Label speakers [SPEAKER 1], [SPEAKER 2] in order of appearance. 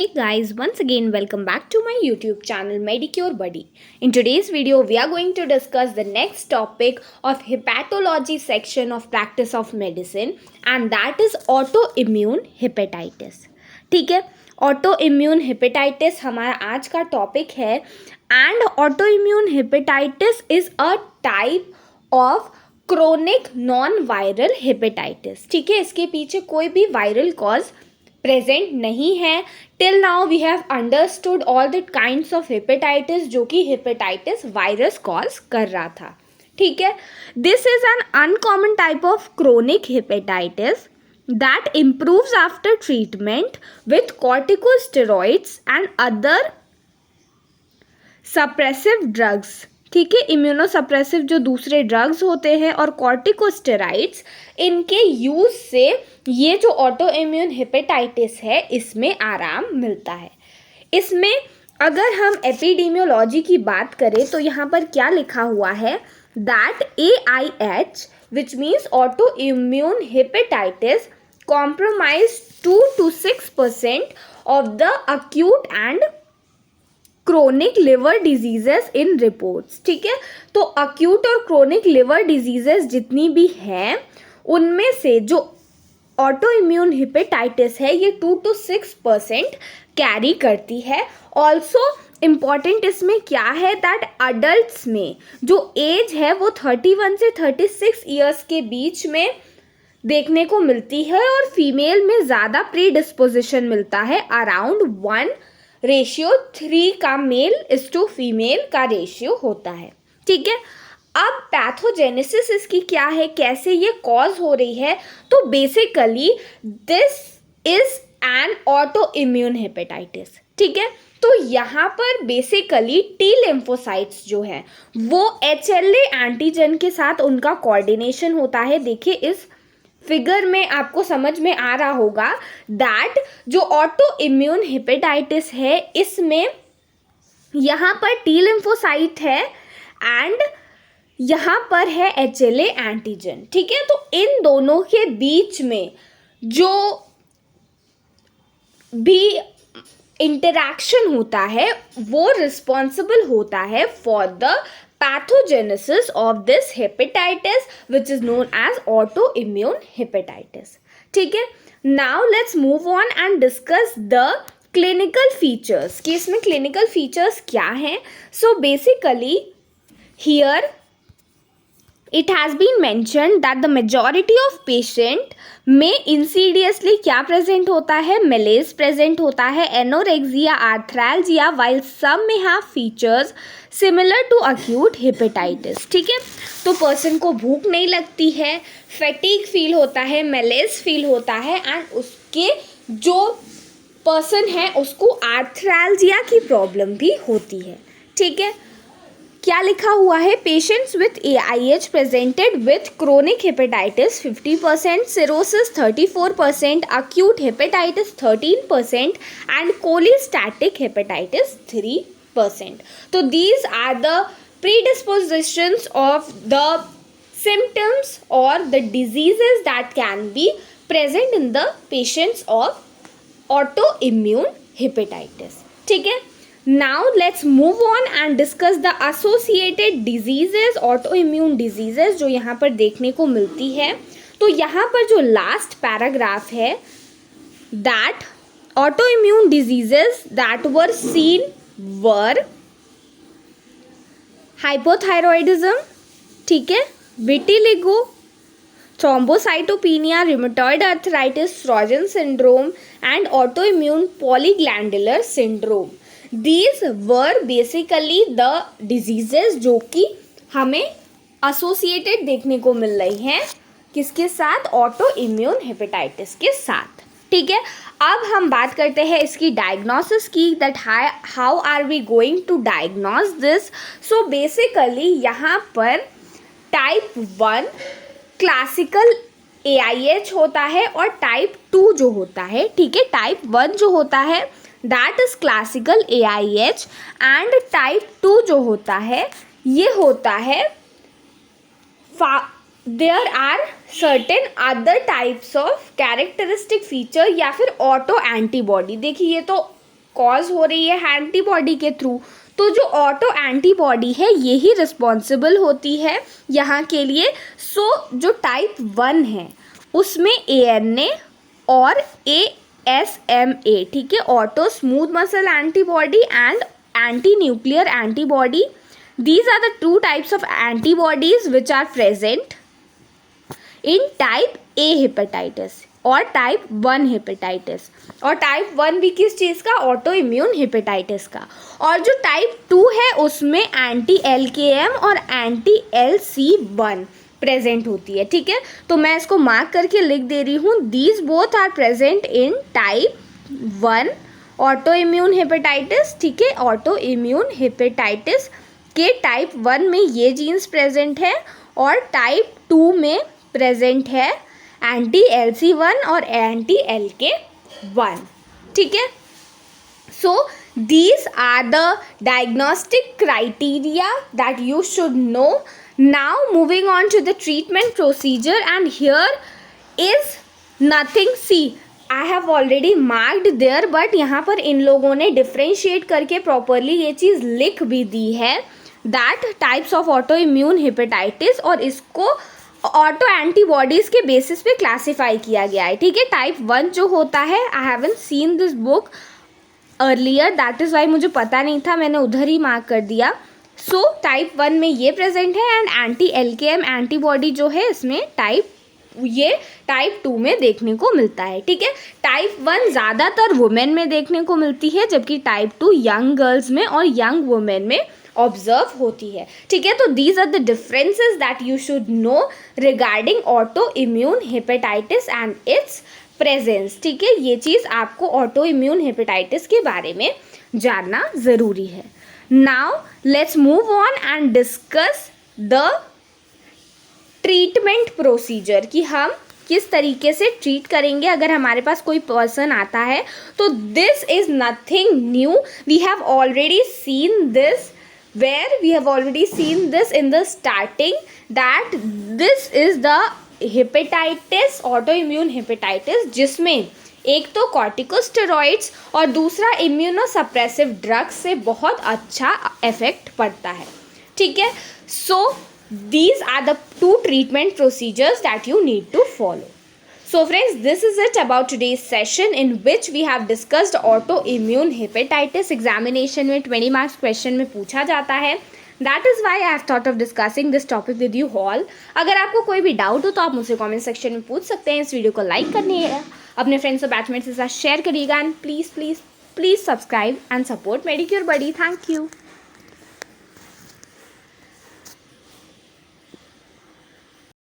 [SPEAKER 1] Hey guys, once again welcome back to my YouTube channel Medicure Buddy. In today's video we are going to discuss the next topic of hepatology section of practice of medicine, and that is autoimmune hepatitis. ठीक है, autoimmune hepatitis हमारा आज का topic है and autoimmune hepatitis is a type of chronic non-viral hepatitis. ठीक है, इसके पीछे कोई भी वायरल कॉज प्रेजेंट नहीं है. Till now we have understood all the kinds of hepatitis जो कि हेपेटाइटिस वायरस कॉज कर रहा था. ठीक है, this is an uncommon type of chronic hepatitis that improves after treatment with corticosteroids and other suppressive drugs. ठीक है, immunosuppressive जो दूसरे ड्रग्स होते हैं और कॉर्टिकोस्टेरॉइड्स, इनके यूज से ये जो ऑटो इम्यून हेपेटाइटिस है इसमें आराम मिलता है. इसमें अगर हम एपिडेमियोलॉजी की बात करें तो यहाँ पर क्या लिखा हुआ है that AIH which means auto immune hepatitis compromise 2 to 6% of the acute and chronic liver diseases in reports. ठीक है, तो अक्यूट और क्रोनिक लिवर डिजीजेस जितनी भी हैं उनमें से जो ऑटो इम्यून हेपेटाइटिस है ये 2 to 6% कैरी करती है. ऑल्सो इम्पॉर्टेंट इसमें क्या है दैट अडल्ट्स में जो एज है वो 31 से 36 ईयर्स के बीच में देखने को मिलती है और फीमेल में ज़्यादा प्री डिस्पोजिशन मिलता है. अराउंड 1:3 का मेल इज टू फीमेल का रेशियो होता है. ठीक है, अब पैथोजेनेसिस इसकी क्या है, कैसे ये कॉज हो रही है, तो basically this is an auto immune hepatitis. ठीक है, तो यहाँ पर बेसिकली टी लिम्फोसाइट्स जो है वो HLA एंटीजन के साथ उनका कोऑर्डिनेशन होता है. देखिए इस फिगर में आपको समझ में आ रहा होगा दैट जो ऑटो इम्यून हेपेटाइटिस है इसमें यहाँ पर टी लिम्फोसाइट है एंड यहाँ पर है HLA एंटीजन. ठीक है, तो इन दोनों के बीच में जो भी इंटरैक्शन होता है वो रिस्पॉन्सिबल होता है for the pathogenesis of this hepatitis which is known as autoimmune hepatitis. ठीक है, now let's move on and discuss the clinical features कि इसमें clinical features क्या हैं. So basically here it has been mentioned that the majority of patient में insidiously क्या present होता है, malaise present होता है, anorexia, arthralgia, while some may have features similar to acute hepatitis. ठीक है, तो पर्सन को भूख नहीं लगती है, फैटिक फील होता है, malaise फील होता है एंड उसके जो पर्सन है उसको आर्थ्रैल्जिया की प्रॉब्लम भी होती है. ठीक है, क्या लिखा हुआ है, patients with AIH presented with chronic hepatitis 50%, cirrhosis 34%, acute hepatitis 13% and cholestatic hepatitis 3%. तो these are the predispositions of the symptoms or the diseases that can be present in the patients of autoimmune hepatitis. ठीक है, now let's move on and discuss the associated diseases, autoimmune diseases जो यहाँ पर देखने को मिलती है. तो यहाँ पर जो लास्ट पैराग्राफ है that autoimmune diseases that were seen were hypothyroidism, ठीक है, vitiligo, thrombocytopenia, rheumatoid arthritis, Sjögren syndrome and autoimmune polyglandular syndrome. These were basically the diseases जो कि हमें associated देखने को मिल रही हैं किसके साथ, ऑटो इम्यून हेपेटाइटिस के साथ. ठीक है, अब हम बात करते हैं इसकी डायग्नोसिस की that how are we going to diagnose this. So basically यहाँ पर टाइप 1 क्लासिकल AIH होता है और टाइप 2 जो होता है, ठीक है, टाइप 1 जो होता है that is classical AIH and type 2 जो होता है ये होता है there are certain other types of characteristic feature या फिर ऑटो एंटीबॉडी. देखिए ये तो कॉज हो रही है एंटीबॉडी के थ्रू। तो जो ऑटो एंटीबॉडी है यही रिस्पॉन्सिबल होती है यहाँ के लिए। सो जो टाइप 1 है उसमें ANA और ASMA, ठीक है, auto smooth muscle antibody and anti nuclear antibody, these are the two types of antibodies which are present in type A hepatitis और टाइप 1 हेपेटाइटिस। और टाइप 1 भी किस चीज़ का? ऑटो इम्यून हेपेटाइटिस का। और जो टाइप 2 है उसमें एंटी LKM और एंटी LC1 प्रेजेंट होती है, ठीक है। तो मैं इसको मार्क करके लिख दे रही हूँ, these both are present in type 1 auto immune hepatitis, ठीक है। ऑटो इम्यून हेपेटाइटिस के टाइप 1 में ये जीन्स प्रेजेंट है और टाइप 2 में प्रेजेंट है एंटी LC1 और एंटी LK1, ठीक है। सो these are the diagnostic criteria that you should know. Now moving on to the treatment procedure, and here is nothing. See, I have already marked there, but यहाँ पर इन लोगों ने differentiate करके properly ये चीज़ लिख भी दी है, that types of auto immune hepatitis, और इसको ऑटो एंटीबॉडीज़ के बेसिस पे क्लासीफाई किया गया है, ठीक है। टाइप 1 जो होता है, I haven't seen this book earlier, that is why मुझे पता नहीं था, मैंने उधर ही मार्क कर दिया। सो टाइप 1 में ये प्रेजेंट है एंड एंटी LKM एंटीबॉडी जो है इसमें टाइप 2 में देखने को मिलता है, ठीक है। टाइप 1 ज़्यादातर वुमेन में देखने को मिलती है, जबकि टाइप 2 यंग गर्ल्स में और यंग वुमेन में ऑब्जर्व होती है, ठीक है। तो these are the differences that you should know regarding auto immune hepatitis and its presence, ठीक है। ये चीज़ आपको ऑटो इम्यून हेपेटाइटिस के बारे में जानना ज़रूरी है। Now let's move on and discuss the treatment procedure, कि हम किस तरीके से ट्रीट करेंगे अगर हमारे पास कोई पर्सन आता है। तो this is nothing new, we have already seen this where we have already seen this in the starting, that this is the hepatitis, autoimmune hepatitis, जिसमें एक तो कॉर्टिकोस्टेरॉइड्स और दूसरा इम्यूनोसप्रेसिव ड्रग्स से बहुत अच्छा इफेक्ट पड़ता है, ठीक है। सो these are the two treatment procedures that you need to follow. So friends, this is it about today's session in which we have discussed autoimmune hepatitis. Examination में 20 marks question में पूछा जाता है, that is why I have thought of discussing this topic with you all. अगर आपको कोई भी doubt हो तो आप मुझसे कमेंट सेक्शन में पूछ सकते हैं। इस वीडियो को लाइक करिएगा, अपने फ्रेंड्स और बैचमेट्स के साथ शेयर करिएगा, and please please please subscribe and support Medicure buddy. Thank you.